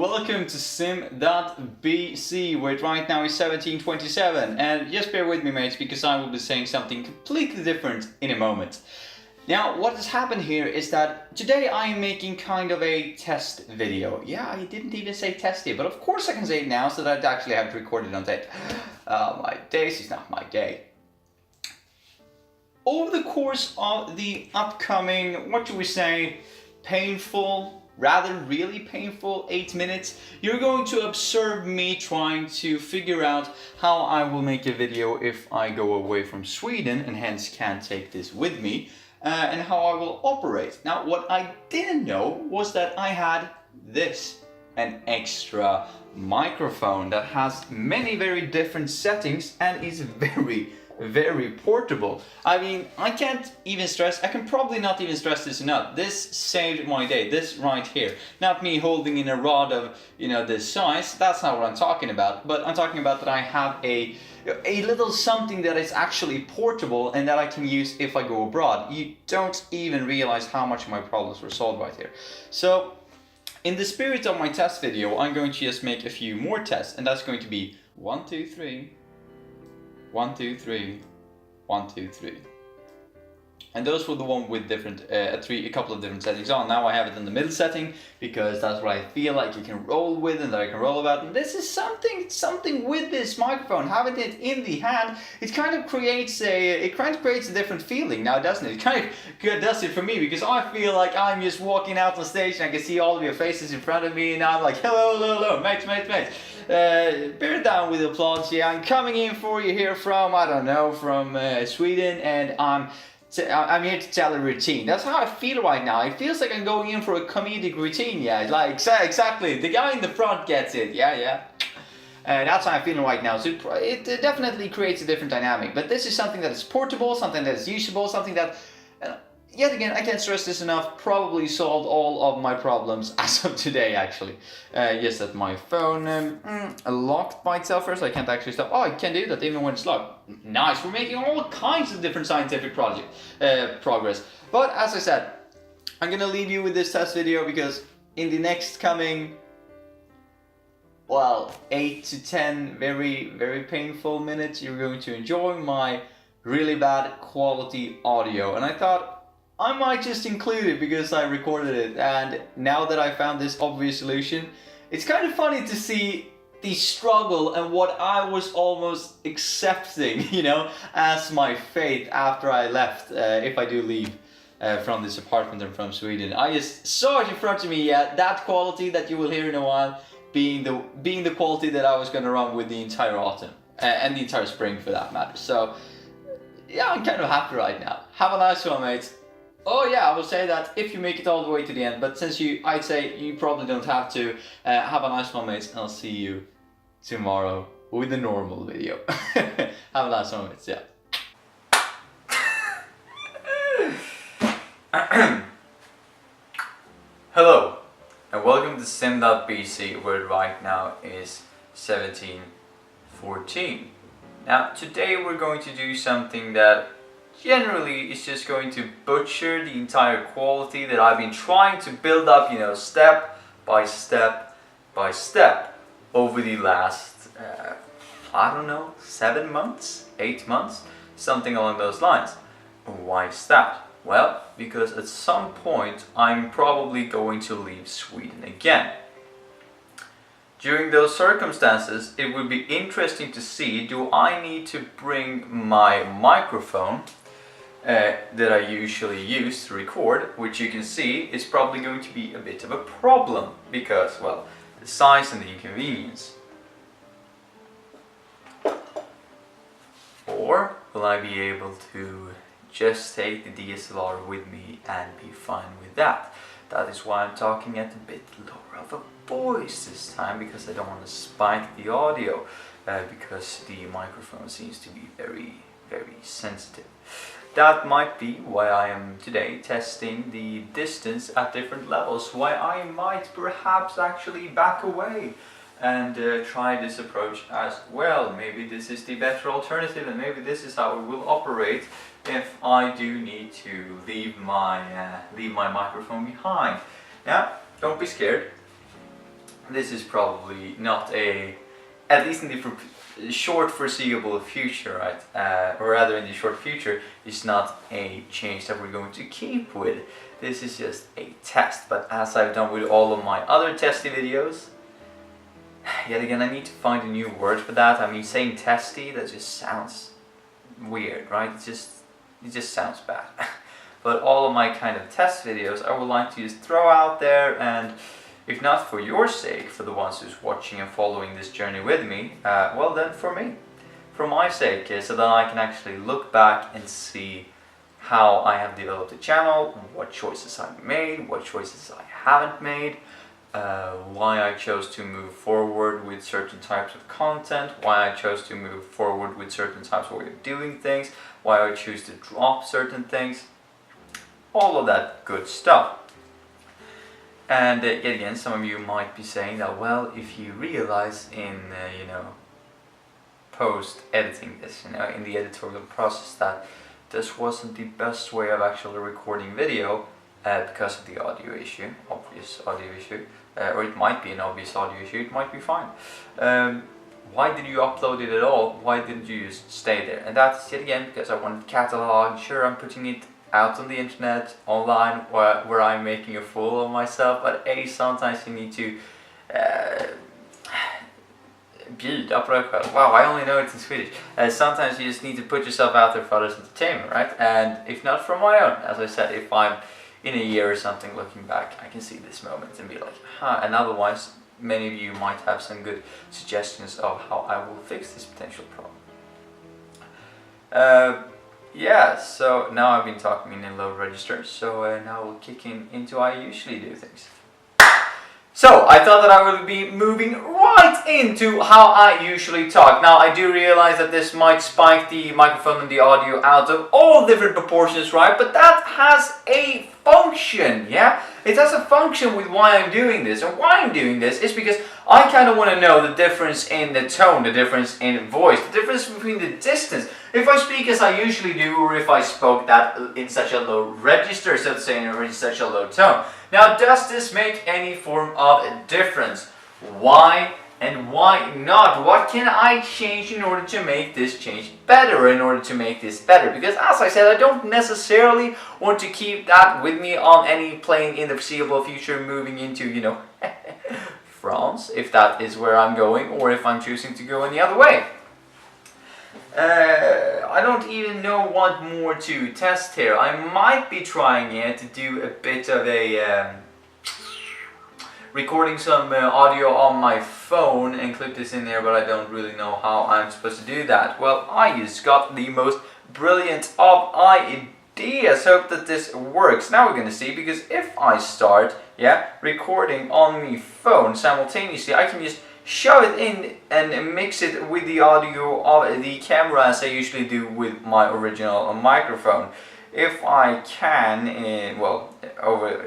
welcome to Sim.bc, where it right now is 17:27, and just bear with me mates, because I will be saying something completely different in a moment. Now, what has happened here is that today I am making kind of a test video. Yeah, I didn't even say testy, but of course I can say it now so that I actually have to record it on tape. My days is not my day. Over the course of the upcoming, what do we say, painful, rather really painful 8 minutes, you're going to observe me trying to figure out how I will make a video if I go away from Sweden and hence can't take this with me, and how I will operate. Now, what I didn't know was that I had this, an extra microphone that has many very different settings and is very portable. I mean, I can't even stress, I can probably not even stress this enough. This saved my day, this right here. Not me holding in a rod of, this size, that's not what I'm talking about. But I'm talking about that I have a little something that is actually portable and that I can use if I go abroad. You don't even realize how much of my problems were solved right here. So, in the spirit of my test video, I'm going to just make a few more tests, and that's going to be 1, 2, 3. 1, 2, 3, 1, 2, 3. And those were the one with different, a couple of different settings on. Now I have it in the middle setting because that's what I feel like you can roll with and that I can roll about. And this is something with this microphone, having it in the hand, it kind of creates a different feeling now, doesn't it? It kind of does it for me because I feel like I'm just walking out on stage and I can see all of your faces in front of me and I'm like, hello, mates. Bear down with the applause. Yeah, I'm coming in for you here from, from Sweden, and I'm here to tell a routine. That's how I feel right now. It feels like I'm going in for a comedic routine. Yeah, like exactly. The guy in the front gets it. Yeah. That's how I'm feeling right now. So it definitely creates a different dynamic. But this is something that is portable, something that is usable, something that, yet again, I can't stress this enough, probably solved all of my problems as of today, actually. Yes, that my phone locked by itself first. I can't actually stop. Oh, I can do that even when it's locked. Nice, we're making all kinds of different scientific progress. But as I said, I'm gonna leave you with this test video because in the next coming, 8 to 10 very painful minutes, you're going to enjoy my really bad quality audio. And I thought, I might just include it because I recorded it, and now that I found this obvious solution, it's kind of funny to see the struggle and what I was almost accepting, as my fate after I left, if I do leave from this apartment and from Sweden. I just saw it in front of me, that quality that you will hear in a while, being the quality that I was going to run with the entire autumn, and the entire spring for that matter. So, yeah, I'm kind of happy right now. Have a nice one, mates. Oh yeah, I will say that if you make it all the way to the end, but since I'd say you probably don't have to, have a nice one, mates, and I'll see you tomorrow with a normal video. Have a nice one, mates, yeah. Hello, and welcome to Sim.bc, where right now is 17:14. Now, today we're going to do something that generally it's just going to butcher the entire quality that I've been trying to build up, step by step over the last, 7 months, 8 months, something along those lines. Why is that? Well, because at some point I'm probably going to leave Sweden again. During those circumstances, it would be interesting to see, do I need to bring my microphone that I usually use to record, which you can see is probably going to be a bit of a problem because, the size and the inconvenience. Or will I be able to just take the DSLR with me and be fine with that? That is why I'm talking at a bit lower of a voice this time, because I don't want to spike the audio, because the microphone seems to be very sensitive. That might be why I am today testing the distance at different levels, why I might perhaps actually back away and try this approach as well. Maybe this is the better alternative, and maybe this is how it will operate if I do need to leave my microphone behind. Now, don't be scared. this is probably not at least in the short foreseeable future, right? Or rather, in the short future, it's not a change that we're going to keep with. This is just a test, but as I've done with all of my other testy videos, yet again, I need to find a new word for that. I mean, saying testy, that just sounds weird, right? It just sounds bad. But all of my kind of test videos, I would like to just throw out there, and if not for your sake, for the ones who's watching and following this journey with me, well then for me, for my sake, so that I can actually look back and see how I have developed the channel, what choices I've made, what choices I haven't made, why I chose to move forward with certain types of content, why I chose to move forward with certain types of way of doing things, why I choose to drop certain things, all of that good stuff. And yet again, some of you might be saying that, well, if you realize in, post-editing this, in the editorial process, that this wasn't the best way of actually recording video because of the audio issue, obvious audio issue, or it might be an obvious audio issue, it might be fine. Why did you upload it at all? Why didn't you just stay there? And that's yet again because I wanted catalog. Sure, I'm putting it out on the internet, online, where I'm making a fool of myself, but sometimes you need to bjuda på dig själv. Wow, I only know it in Swedish. Sometimes you just need to put yourself out there for others' entertainment, right? And if not from my own, as I said, if I'm in a year or something looking back, I can see this moment and be like, huh. And otherwise, many of you might have some good suggestions of how I will fix this potential problem. Yeah, so now I've been talking in a low register, so now we'll kick into how I usually do things. So, I thought that I would be moving right into how I usually talk. Now, I do realize that this might spike the microphone and the audio out of all different proportions, right? But that has a function, yeah? It has a function with why I'm doing this. And why I'm doing this is because I kind of want to know the difference in the tone, the difference in voice, the difference between the distance. If I speak as I usually do, or if I spoke that in such a low register, so to say, or in such a low tone. Now, does this make any form of difference? Why and why not? What can I change in order to make this change better, in order to make this better? Because as I said, I don't necessarily want to keep that with me on any plane in the foreseeable future moving into, France, if that is where I'm going, or if I'm choosing to go any other way. I don't even know what more to test here. I might be trying to do a bit of a recording some audio on my phone and clip this in there, but I don't really know how I'm supposed to do that. Well, I just got the most brilliant of ideas. Hope that this works. Now we're gonna see, because if I start recording on my phone simultaneously, I can just shove it in and mix it with the audio of the camera, as I usually do with my original microphone. If I can,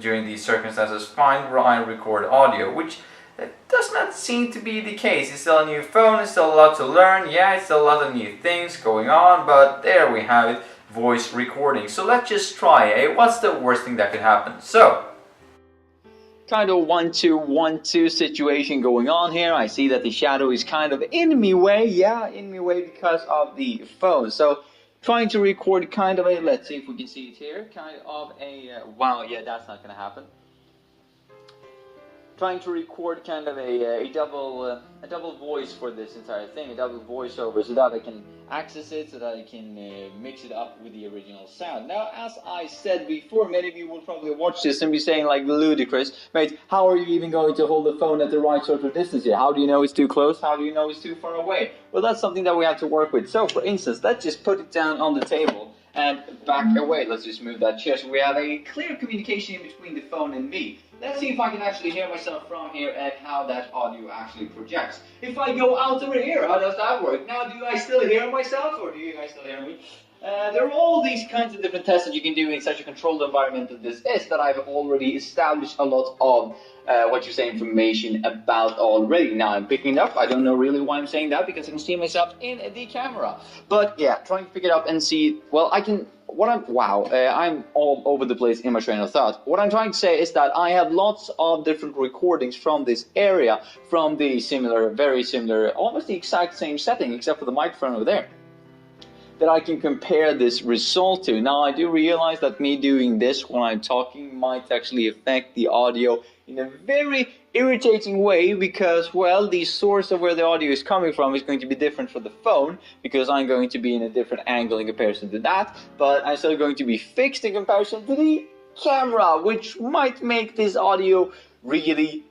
during these circumstances, find where I record audio, which does not seem to be the case. It's still a new phone, it's still a lot to learn, it's still a lot of new things going on, but there we have it, voice recording. So let's just try, what's the worst thing that could happen? So, kind of 1-2-1-2 situation going on here. I see that the shadow is kind of in me way, because of the phone. So trying to record kind of a, let's see if we can see it here, kind of a, that's not gonna happen. Trying to record kind of a double voice for this entire thing, a double voiceover, so that I can access it, so that I can mix it up with the original sound. Now, as I said before, many of you will probably watch this and be saying like, ludicrous, mate, how are you even going to hold the phone at the right sort of distance here? How do you know it's too close? How do you know it's too far away? Well, that's something that we have to work with. So, for instance, let's just put it down on the table and back away. Let's just move that chair so we have a clear communication in between the phone and me. Let's see if I can actually hear myself from here and how that audio actually projects. If I go out over here, how does that work? Now, do I still hear myself, or do you guys still hear me? There are all these kinds of different tests that you can do in such a controlled environment as this is that I've already established a lot of information about already. Now I'm picking it up. I don't know really why I'm saying that because I can see myself in the camera. But yeah, trying to pick it up and see. Well, I'm all over the place in my train of thought. What I'm trying to say is that I have lots of different recordings from this area, from the very similar, almost the exact same setting, except for the microphone over there, that I can compare this result to. Now, I do realize that me doing this when I'm talking might actually affect the audio in a very irritating way because, well, the source of where the audio is coming from is going to be different for the phone because I'm going to be in a different angle in comparison to that, but I'm still going to be fixed in comparison to the camera, which might make this audio really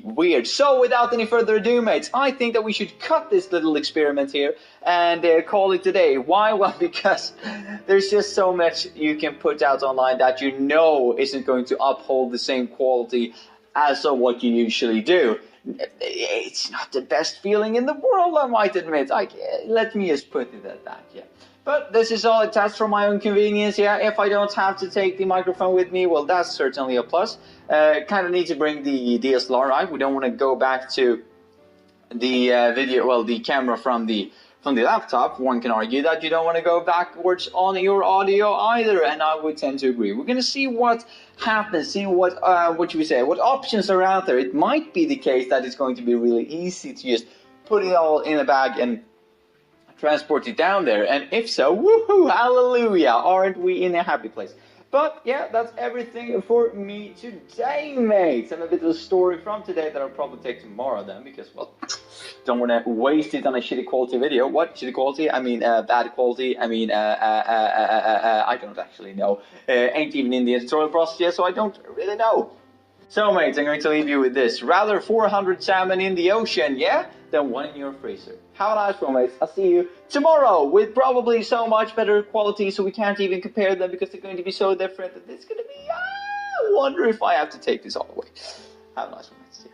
weird. So without any further ado, mates, I think that we should cut this little experiment here and call it today. Why? Well, because there's just so much you can put out online that you know isn't going to uphold the same quality as of what you usually do. It's not the best feeling in the world, I might admit. Let me just put it at that, yeah. But this is all attached for my own convenience, yeah. If I don't have to take the microphone with me, well, that's certainly a plus. Kind of need to bring the DSLR, right? We don't want to go back to the the camera from the laptop. One can argue that you don't want to go backwards on your audio either, and I would tend to agree. We're going to see what happens, see what options are out there. It might be the case that it's going to be really easy to just put it all in a bag and transport it down there, and if so, woohoo, hallelujah, aren't we in a happy place? But yeah, that's everything for me today, mates, and a bit of a story from today that I'll probably take tomorrow then, because, well, don't want to waste it on a shitty quality video. What shitty quality? I mean, bad quality. I mean, I don't actually know. Ain't even in the editorial process yet, so I don't really know. So, mates, I'm going to leave you with this. Rather 400 salmon in the ocean, yeah, than one in your freezer. Have a nice one, mates. I'll see you tomorrow with probably so much better quality, so we can't even compare them because they're going to be so different that it's going to be, I wonder if I have to take this all the way. Have a nice one, mates. Yeah.